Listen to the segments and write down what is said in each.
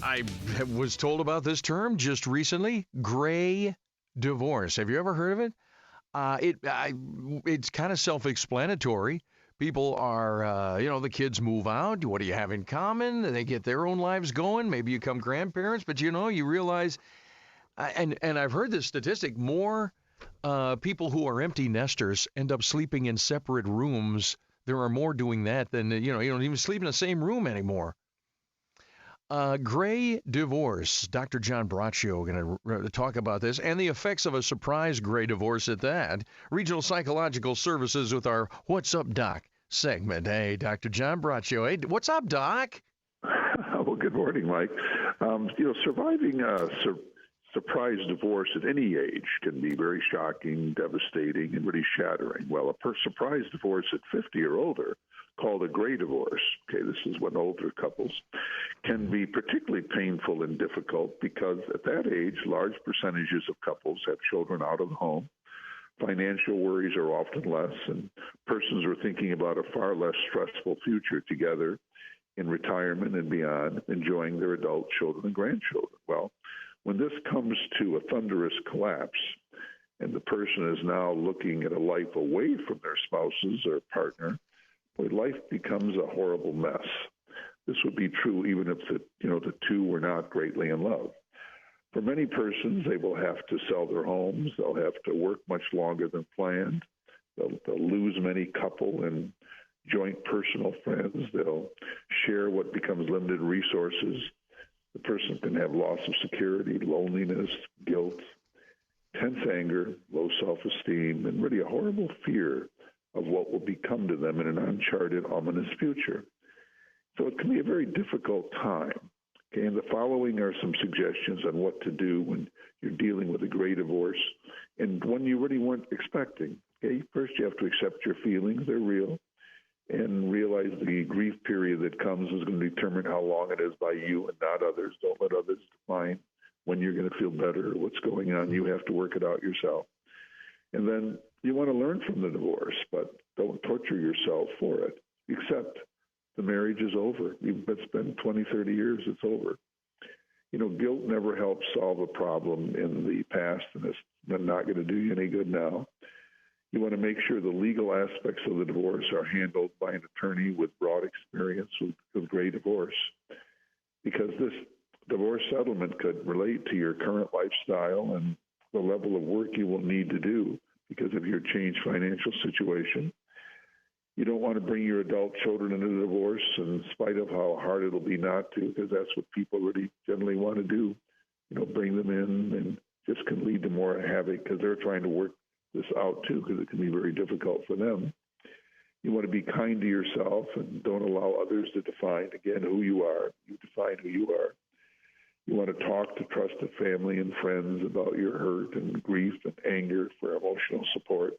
I was told about this term just recently, gray divorce. Have you ever heard of it? It's kind of self-explanatory. People are, the kids move out. What do you have in common? They get their own lives going. Maybe you become grandparents, but you realize, and I've heard this statistic, more people who are empty nesters end up sleeping in separate rooms. There are more doing that than, you don't even sleep in the same room anymore. Gray divorce. Dr. John Braccio going to talk about this and the effects of a surprise gray divorce at that. Regional Psychological Services with our What's Up, Doc segment. Hey, Dr. John Braccio. Hey, what's up, Doc? Well, good morning, Mike. Surviving a surprise divorce at any age can be very shocking, devastating, and really shattering. Well, a surprise divorce at 50 or older, called a gray divorce, this is when older couples, can be particularly painful and difficult because at that age, large percentages of couples have children out of the home. Financial worries are often less, and persons are thinking about a far less stressful future together in retirement and beyond, enjoying their adult children and grandchildren. Well, when this comes to a thunderous collapse, and the person is now looking at a life away from their spouses or partner, life becomes a horrible mess. This would be true even if the two were not greatly in love. For many persons, they will have to sell their homes. They'll have to work much longer than planned. They'll lose many couple and joint personal friends. They'll share what becomes limited resources. The person can have loss of security, loneliness, guilt, intense anger, low self-esteem, and really a horrible fear of what will become to them in an uncharted, ominous future. So it can be a very difficult time. And the following are some suggestions on what to do when you're dealing with a gray divorce and one you really weren't expecting. First, you have to accept your feelings. They're real. And realize the grief period that comes is going to determine how long it is by you and not others. Don't let others define when you're going to feel better or what's going on. You have to work it out yourself. And then you want to learn from the divorce, but don't torture yourself for it. Accept the marriage is over. It's been 20, 30 years, it's over. Guilt never helps solve a problem in the past, and it's not going to do you any good now. You want to make sure the legal aspects of the divorce are handled by an attorney with broad experience with gray divorce, because this divorce settlement could relate to your current lifestyle and the level of work you will need to do because of your changed financial situation. You don't want to bring your adult children into the divorce in spite of how hard it'll be not to, because that's what people really generally want to do. Bring them in, and just can lead to more havoc because they're trying to work this out too, because it can be very difficult for them. You want to be kind to yourself and don't allow others to define, again, who you are. You define who you are. You want to talk to trusted family and friends about your hurt and grief and anger for emotional support.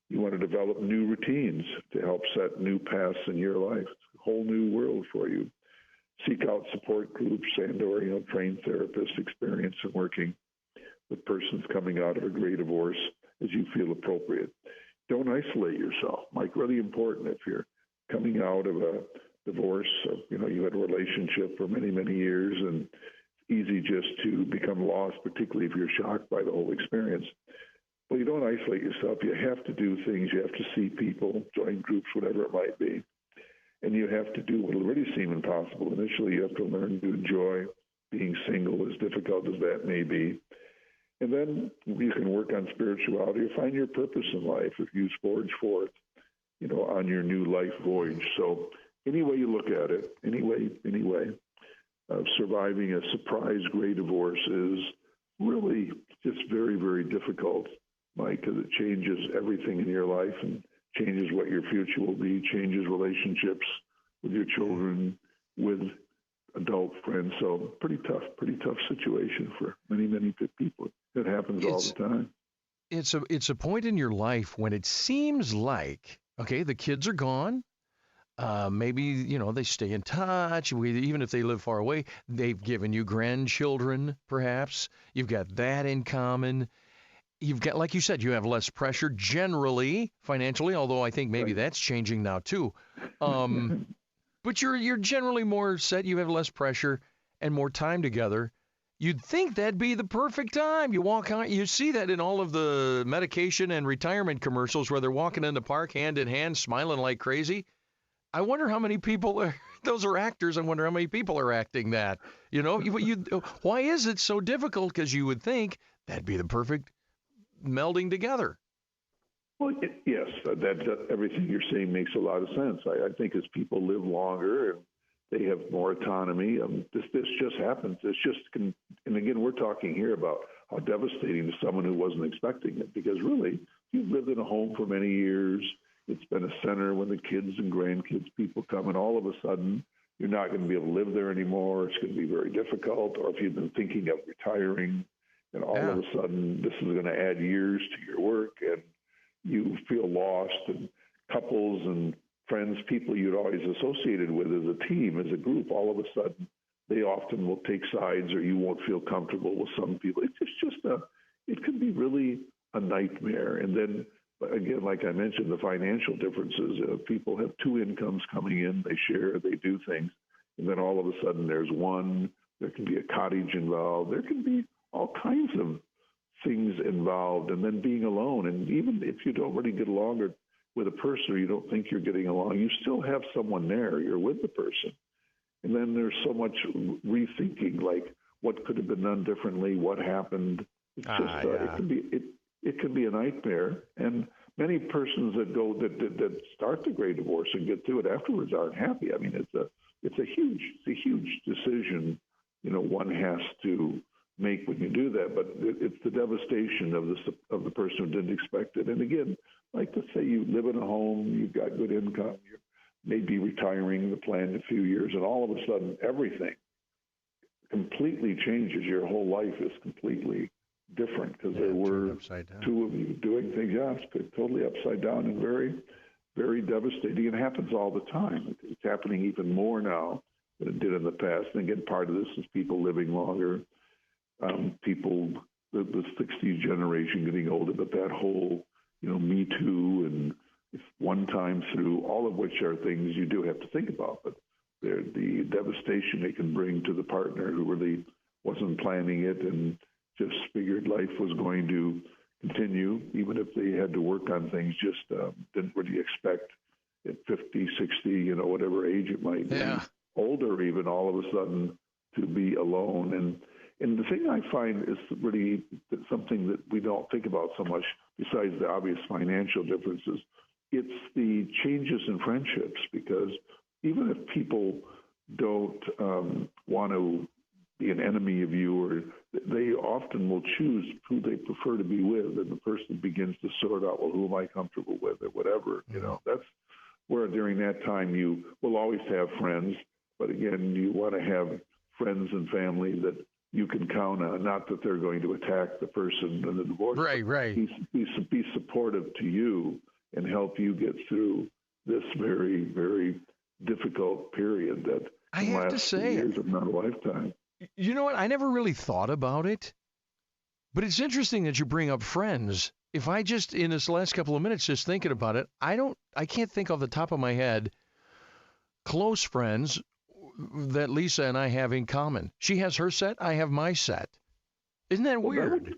You want to develop new routines to help set new paths in your life. It's a whole new world for you. Seek out support groups and or, trained therapists experienced in working with persons coming out of a gray divorce as you feel appropriate. Don't isolate yourself. Mike, really important if you're coming out of a divorce, or, you had a relationship for many, many years, and it's easy just to become lost, particularly if you're shocked by the whole experience. Well, you don't isolate yourself. You have to do things. You have to see people, join groups, whatever it might be. And you have to do what will really seem impossible. Initially, you have to learn to enjoy being single, as difficult as that may be. And then you can work on spirituality or find your purpose in life if you forge forth, on your new life voyage. So any way you look at it, any way, surviving a surprise gray divorce is really just very, very difficult, Mike, because it changes everything in your life and changes what your future will be, changes relationships with your children, with adult friends. So pretty tough situation for many, many people. It happens all the time. It's a point in your life when it seems like, okay, the kids are gone. Maybe, they stay in touch. Even if they live far away, they've given you grandchildren, perhaps. You've got that in common. You've got, like you said, you have less pressure generally financially, although I think maybe that's changing now too. But you're generally more set. You have less pressure. and more time together, you'd think that'd be the perfect time. You walk out, you see that in all of the medication and retirement commercials where they're walking in the park hand in hand, smiling like crazy. I wonder how many people are, those are actors. I wonder how many people are acting that. Why is it so difficult? Because you would think that'd be the perfect melding together. Well, yes, that everything you're saying makes a lot of sense. I think as people live longer and they have more autonomy, this just happens. It's just, and again, we're talking here about how devastating to someone who wasn't expecting it. Because really, you've lived in a home for many years. It's been a center when the kids and grandkids, people come, and all of a sudden, you're not going to be able to live there anymore. It's going to be very difficult. Or if you've been thinking of retiring, and all of a sudden, this is going to add years to your work, and you feel lost. And couples and friends, people you'd always associated with as a team, as a group, all of a sudden, they often will take sides, or you won't feel comfortable with some people. It can be really a nightmare. And then, again, like I mentioned, the financial differences. People have two incomes coming in, they share, they do things, and then all of a sudden there's one. There can be a cottage involved. There can be all kinds of things involved, and then being alone. And even if you don't really get along with a person, or you don't think you're getting along, you still have someone there. You're with the person. And then there's so much rethinking, like what could have been done differently, what happened. It's just it can be a nightmare. And many persons that start the Great Divorce and get through it afterwards aren't happy. I mean, it's a huge decision, one has to make when you do that. But it's the devastation of the person who didn't expect it. And again, like let's say you live in a home, you've got good income, you may be retiring, the plan in a few years, and all of a sudden everything completely changes. Your whole life is completely different because there were two of you doing things. Yeah, it's totally upside down and very, very devastating. It happens all the time. It's happening even more now than it did in the past. And again, part of this is people living longer, people, the 60s generation getting older, but that whole, Me Too and one time through, all of which are things you do have to think about. But the devastation they can bring to the partner who really wasn't planning it and just figured life was going to continue, even if they had to work on things, just didn't really expect at 50, 60, whatever age it might be, older even, all of a sudden to be alone. And the thing I find is really something that we don't think about so much, besides the obvious financial differences, it's the changes in friendships, because even if people don't want to be an enemy of you, or they often will choose who they prefer to be with, and the person begins to sort out, well, who am I comfortable with, or whatever. That's where during that time you will always have friends, but again, you want to have friends and family that you can count on, not that they're going to attack the person in the divorce. Right. Be supportive to you and help you get through this very, very difficult period that I have to say, years of not a lifetime. You know what? I never really thought about it, but it's interesting that you bring up friends. If I just, in this last couple of minutes, just thinking about it, I can't think off the top of my head close friends that Lisa and I have in common. She has her set, I have my set. Isn't that weird?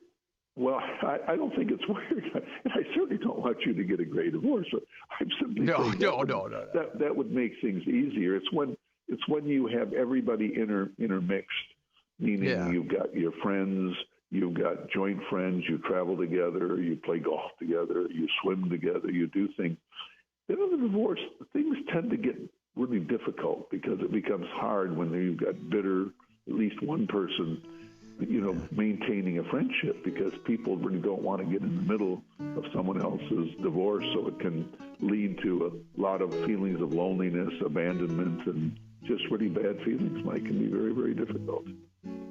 I don't think it's weird. And I certainly don't want you to get a great divorce. But I'm simply saying that would make things easier. It's when you have everybody intermixed, meaning you've got your friends, you've got joint friends, you travel together, you play golf together, you swim together, you do things. Then in the divorce, things tend to get really difficult because it becomes hard when you've got at least one person, maintaining a friendship, because people really don't want to get in the middle of someone else's divorce. So it can lead to a lot of feelings of loneliness, abandonment, and just really bad feelings. Mike, can be very, very difficult.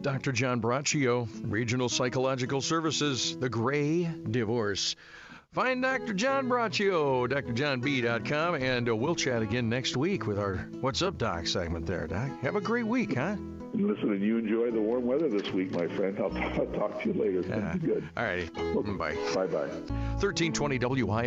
Dr. John Braccio, Regional Psychological Services, The Gray Divorce. Find Dr. John Braccio, drjohnb.com, and we'll chat again next week with our What's Up, Doc segment there, Doc. Have a great week, huh? Listen, and you enjoy the warm weather this week, my friend. I'll talk to you later. Good. All righty. Bye. Bye-bye. 1320 WIL.